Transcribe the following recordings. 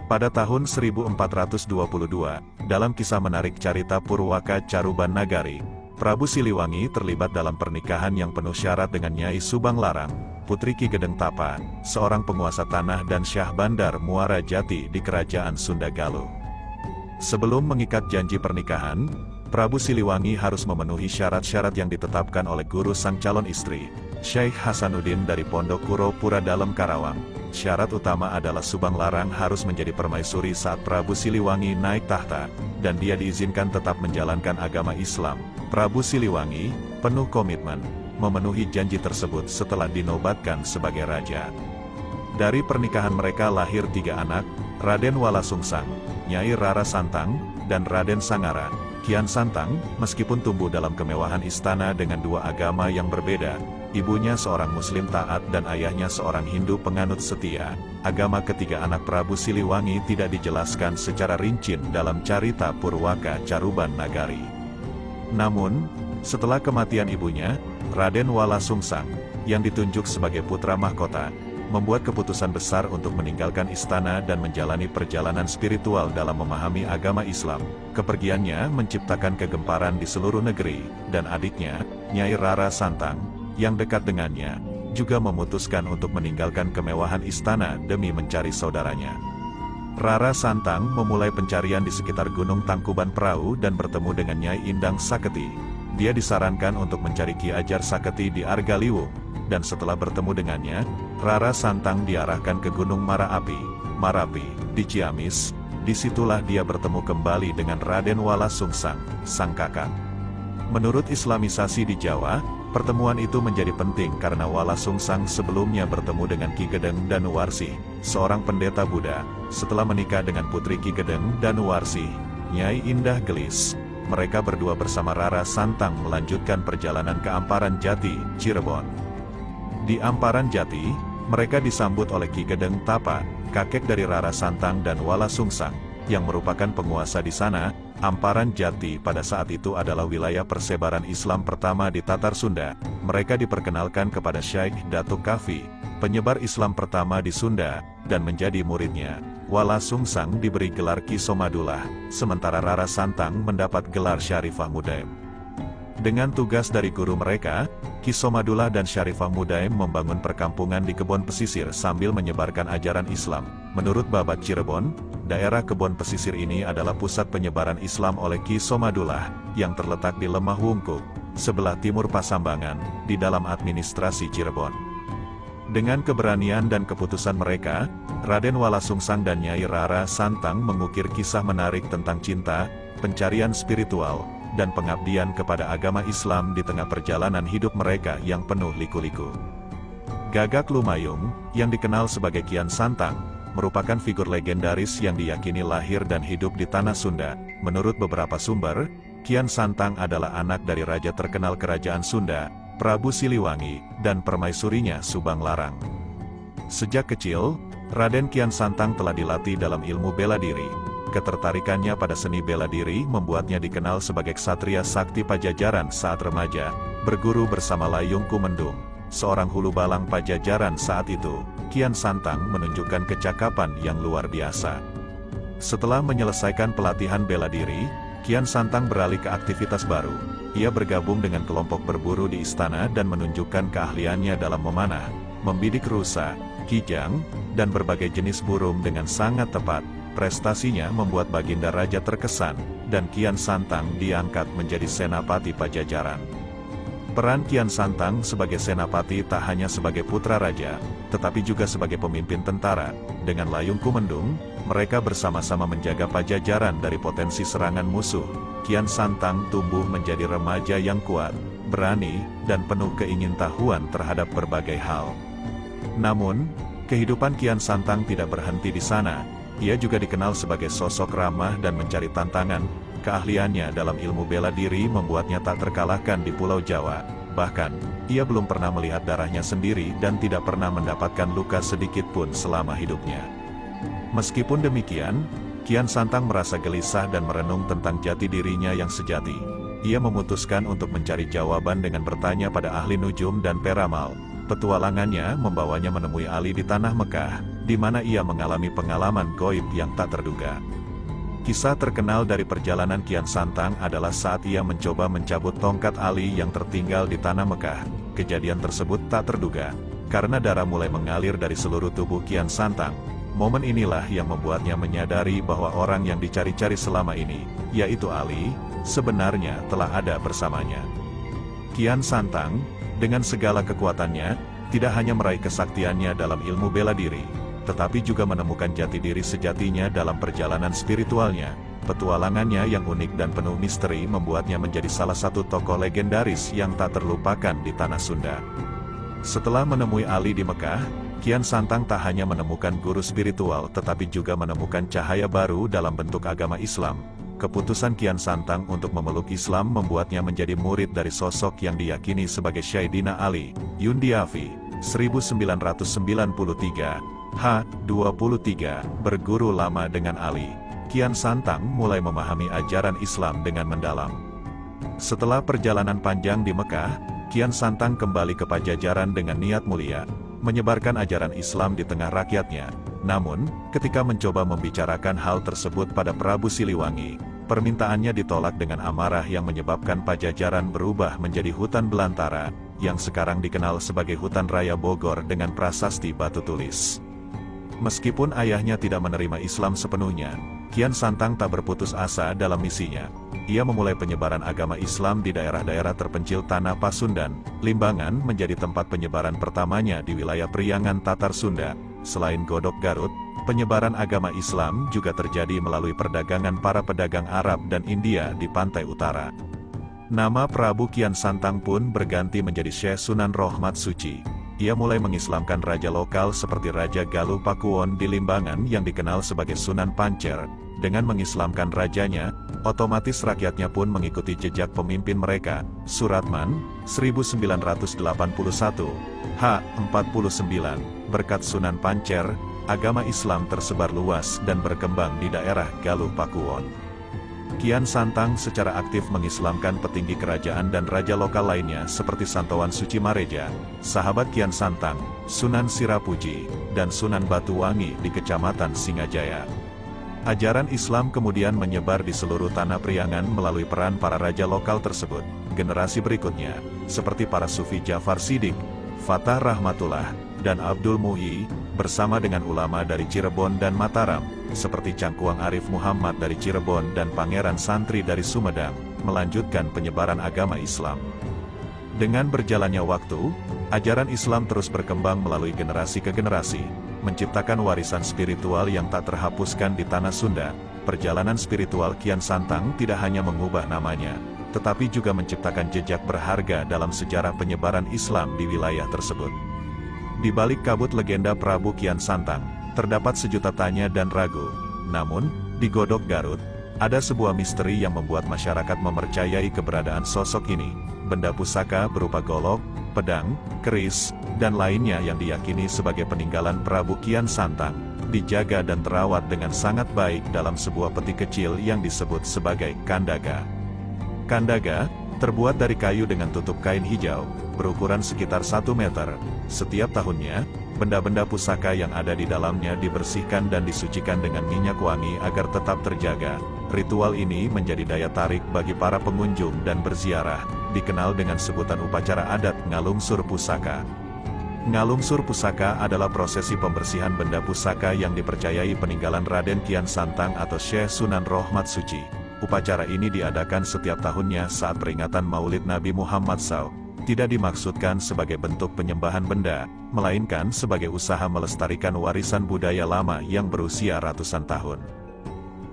Pada tahun 1422, dalam kisah menarik Carita Purwaka Caruban Nagari, Prabu Siliwangi terlibat dalam pernikahan yang penuh syarat dengan Nyai Subang Larang, putri Ki Gedeng Tapa, seorang penguasa tanah dan Syah Bandar Muara Jati di Kerajaan Sunda Galuh. Sebelum mengikat janji pernikahan, Prabu Siliwangi harus memenuhi syarat-syarat yang ditetapkan oleh guru sang calon istri, Syekh Hasanuddin dari Pondok Kuro Pura Dalem Karawang. Syarat utama adalah Subang Larang harus menjadi permaisuri saat Prabu Siliwangi naik tahta, dan dia diizinkan tetap menjalankan agama Islam. Prabu Siliwangi, penuh komitmen, memenuhi janji tersebut setelah dinobatkan sebagai raja. Dari pernikahan mereka lahir 3 anak, Raden Wala Sungsang, Nyai Rara Santang, dan Raden Sangara. Kian Santang, meskipun tumbuh dalam kemewahan istana dengan 2 agama yang berbeda, ibunya seorang Muslim taat dan ayahnya seorang Hindu penganut setia. Agama ketiga anak Prabu Siliwangi tidak dijelaskan secara rinci dalam Carita Purwaka Caruban Nagari. Namun, setelah kematian ibunya, Raden Wala Sungsang, yang ditunjuk sebagai putra mahkota, membuat keputusan besar untuk meninggalkan istana dan menjalani perjalanan spiritual dalam memahami agama Islam. Kepergiannya menciptakan kegemparan di seluruh negeri, dan adiknya, Nyai Rara Santang, yang dekat dengannya, juga memutuskan untuk meninggalkan kemewahan istana demi mencari saudaranya. Rara Santang memulai pencarian di sekitar Gunung Tangkuban Perahu dan bertemu dengan Nyai Indang Saketi. Dia disarankan untuk mencari Ki Ajar Saketi di Argaliwung, dan setelah bertemu dengannya, Rara Santang diarahkan ke Gunung Marapi, di Ciamis. Disitulah dia bertemu kembali dengan Raden Wala Sungsang, sang kakak. Menurut Islamisasi di Jawa, pertemuan itu menjadi penting karena Wala Sungsang sebelumnya bertemu dengan Ki Gedeng Danuwarsih, seorang pendeta Buddha. Setelah menikah dengan putri Ki Gedeng Danuwarsih, Nyai Indah Gelis, mereka berdua bersama Rara Santang melanjutkan perjalanan ke Amparan Jati, Cirebon. Di Amparan Jati, mereka disambut oleh Ki Gedeng Tapa, kakek dari Rara Santang dan Wala Sungsang, yang merupakan penguasa di sana. Amparan Jati pada saat itu adalah wilayah persebaran Islam pertama di Tatar Sunda. Mereka diperkenalkan kepada Syekh Datuk Kafi, penyebar Islam pertama di Sunda, dan menjadi muridnya. Wala Sungsang diberi gelar Ki Somadullah, sementara Rara Santang mendapat gelar Syarifah Mudaim. Dengan tugas dari guru mereka, Ki Somadullah dan Syarifah Mudaim membangun perkampungan di kebun pesisir sambil menyebarkan ajaran Islam. Menurut Babat Cirebon, daerah kebun pesisir ini adalah pusat penyebaran Islam oleh Ki Somadullah, yang terletak di Lemah Wungkuk, sebelah timur Pasambangan, di dalam administrasi Cirebon. Dengan keberanian dan keputusan mereka, Raden Wala Sungsang dan Nyai Rara Santang mengukir kisah menarik tentang cinta, pencarian spiritual, dan pengabdian kepada agama Islam di tengah perjalanan hidup mereka yang penuh liku-liku. Gagak Lumayung, yang dikenal sebagai Kian Santang, merupakan figur legendaris yang diyakini lahir dan hidup di tanah Sunda. Menurut beberapa sumber, Kian Santang adalah anak dari raja terkenal kerajaan Sunda, Prabu Siliwangi, dan permaisurinya Subang Larang. Sejak kecil, Raden Kian Santang telah dilatih dalam ilmu bela diri. Ketertarikannya pada seni bela diri membuatnya dikenal sebagai ksatria sakti Pajajaran saat remaja, berguru bersama Layung Kumendung, seorang hulu balang Pajajaran saat itu. Kian Santang menunjukkan kecakapan yang luar biasa. Setelah menyelesaikan pelatihan bela diri, Kian Santang beralih ke aktivitas baru. Ia bergabung dengan kelompok berburu di istana dan menunjukkan keahliannya dalam memanah, membidik rusa, kijang, dan berbagai jenis burung dengan sangat tepat. Prestasinya membuat Baginda Raja terkesan, dan Kian Santang diangkat menjadi Senapati Pajajaran. Peran Kian Santang sebagai Senapati tak hanya sebagai putra raja, tetapi juga sebagai pemimpin tentara. Dengan Layung Kumendung, mereka bersama-sama menjaga Pajajaran dari potensi serangan musuh. Kian Santang tumbuh menjadi remaja yang kuat, berani, dan penuh keingintahuan terhadap berbagai hal. Namun, kehidupan Kian Santang tidak berhenti di sana. Ia juga dikenal sebagai sosok ramah dan mencari tantangan. Keahliannya dalam ilmu bela diri membuatnya tak terkalahkan di Pulau Jawa. Bahkan, ia belum pernah melihat darahnya sendiri dan tidak pernah mendapatkan luka sedikit pun selama hidupnya. Meskipun demikian, Kian Santang merasa gelisah dan merenung tentang jati dirinya yang sejati. Ia memutuskan untuk mencari jawaban dengan bertanya pada ahli nujum dan peramal. Petualangannya membawanya menemui Ali di tanah Mekah, di mana ia mengalami pengalaman gaib yang tak terduga. Kisah terkenal dari perjalanan Kian Santang adalah saat ia mencoba mencabut tongkat Ali yang tertinggal di tanah Mekah. Kejadian tersebut tak terduga, karena darah mulai mengalir dari seluruh tubuh Kian Santang. Momen inilah yang membuatnya menyadari bahwa orang yang dicari-cari selama ini, yaitu Ali, sebenarnya telah ada bersamanya. Kian Santang, dengan segala kekuatannya, tidak hanya meraih kesaktiannya dalam ilmu bela diri, tetapi juga menemukan jati diri sejatinya dalam perjalanan spiritualnya. Petualangannya yang unik dan penuh misteri membuatnya menjadi salah satu tokoh legendaris yang tak terlupakan di tanah Sunda. Setelah menemui Ali di Mekah, Kian Santang tak hanya menemukan guru spiritual tetapi juga menemukan cahaya baru dalam bentuk agama Islam. Keputusan Kian Santang untuk memeluk Islam membuatnya menjadi murid dari sosok yang diyakini sebagai Sayyidina Ali, Yundiafi, 1993. H23, berguru lama dengan Ali. Kian Santang mulai memahami ajaran Islam dengan mendalam. Setelah perjalanan panjang di Mekah, Kian Santang kembali ke Pajajaran dengan niat mulia, menyebarkan ajaran Islam di tengah rakyatnya. Namun, ketika mencoba membicarakan hal tersebut pada Prabu Siliwangi, permintaannya ditolak dengan amarah yang menyebabkan Pajajaran berubah menjadi hutan belantara, yang sekarang dikenal sebagai Hutan Raya Bogor dengan prasasti batu tulis. Meskipun ayahnya tidak menerima Islam sepenuhnya, Kian Santang tak berputus asa dalam misinya. Ia memulai penyebaran agama Islam di daerah-daerah terpencil Tanah Pasundan. Limbangan menjadi tempat penyebaran pertamanya di wilayah Priangan Tatar Sunda. Selain Godok Garut, penyebaran agama Islam juga terjadi melalui perdagangan para pedagang Arab dan India di pantai utara. Nama Prabu Kian Santang pun berganti menjadi Syekh Sunan Rohmat Suci. Ia mulai mengislamkan raja lokal seperti Raja Galuh Pakuwon di Limbangan yang dikenal sebagai Sunan Pancer. Dengan mengislamkan rajanya, otomatis rakyatnya pun mengikuti jejak pemimpin mereka. Suratman, 1981, H49. Berkat Sunan Pancer, agama Islam tersebar luas dan berkembang di daerah Galuh Pakuwon. Kian Santang secara aktif mengislamkan petinggi kerajaan dan raja lokal lainnya seperti Santowan Suci Mareja, sahabat Kian Santang, Sunan Sirapuji, dan Sunan Batuwangi di Kecamatan Singajaya. Ajaran Islam kemudian menyebar di seluruh tanah Priangan melalui peran para raja lokal tersebut. Generasi berikutnya, seperti para Sufi Jafar Siddiq, Fatah Rahmatullah, dan Abdul Muhyi, bersama dengan ulama dari Cirebon dan Mataram, seperti Cangkuang Arif Muhammad dari Cirebon dan Pangeran Santri dari Sumedang, melanjutkan penyebaran agama Islam. Dengan berjalannya waktu, ajaran Islam terus berkembang melalui generasi ke generasi, menciptakan warisan spiritual yang tak terhapuskan di tanah Sunda. Perjalanan spiritual Kian Santang tidak hanya mengubah namanya, tetapi juga menciptakan jejak berharga dalam sejarah penyebaran Islam di wilayah tersebut. Di balik kabut legenda Prabu Kian Santang, terdapat sejuta tanya dan ragu. Namun, di Godok Garut, ada sebuah misteri yang membuat masyarakat mempercayai keberadaan sosok ini. Benda pusaka berupa golok, pedang, keris, dan lainnya yang diyakini sebagai peninggalan Prabu Kian Santang, dijaga dan terawat dengan sangat baik dalam sebuah peti kecil yang disebut sebagai kandaga. Kandaga, terbuat dari kayu dengan tutup kain hijau, berukuran sekitar 1 meter. Setiap tahunnya, benda-benda pusaka yang ada di dalamnya dibersihkan dan disucikan dengan minyak wangi agar tetap terjaga. Ritual ini menjadi daya tarik bagi para pengunjung dan berziarah, dikenal dengan sebutan upacara adat Ngalungsur Pusaka. Ngalungsur Pusaka adalah prosesi pembersihan benda pusaka yang dipercayai peninggalan Raden Kian Santang atau Syekh Sunan Rohmat Suci. Upacara ini diadakan setiap tahunnya saat peringatan Maulid Nabi Muhammad SAW. Tidak dimaksudkan sebagai bentuk penyembahan benda, melainkan sebagai usaha melestarikan warisan budaya lama yang berusia ratusan tahun.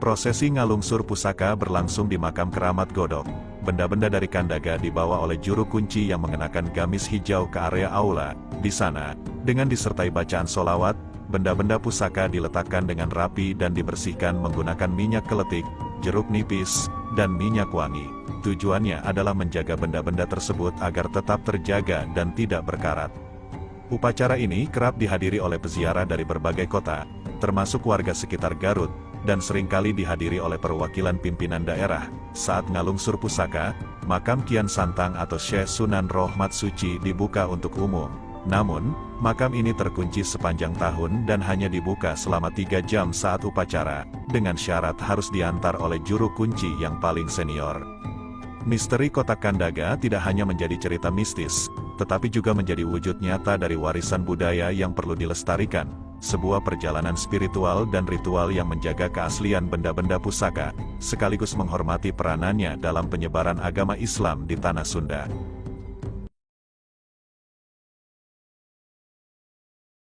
Prosesi ngalungsur pusaka berlangsung di makam keramat Godok. Benda-benda dari kandaga dibawa oleh juru kunci yang mengenakan gamis hijau ke area aula. Di sana, dengan disertai bacaan solawat, benda-benda pusaka diletakkan dengan rapi dan dibersihkan menggunakan minyak keletik, jeruk nipis, dan minyak wangi. Tujuannya adalah menjaga benda-benda tersebut agar tetap terjaga dan tidak berkarat. Upacara ini kerap dihadiri oleh peziarah dari berbagai kota, termasuk warga sekitar Garut, dan seringkali dihadiri oleh perwakilan pimpinan daerah. Saat ngalungsur pusaka, makam Kian Santang atau Syekh Sunan Rohmat Suci dibuka untuk umum. Namun, makam ini terkunci sepanjang tahun dan hanya dibuka selama 3 jam saat upacara, dengan syarat harus diantar oleh juru kunci yang paling senior. Misteri Kotak Kandaga tidak hanya menjadi cerita mistis, tetapi juga menjadi wujud nyata dari warisan budaya yang perlu dilestarikan, sebuah perjalanan spiritual dan ritual yang menjaga keaslian benda-benda pusaka, sekaligus menghormati peranannya dalam penyebaran agama Islam di Tanah Sunda.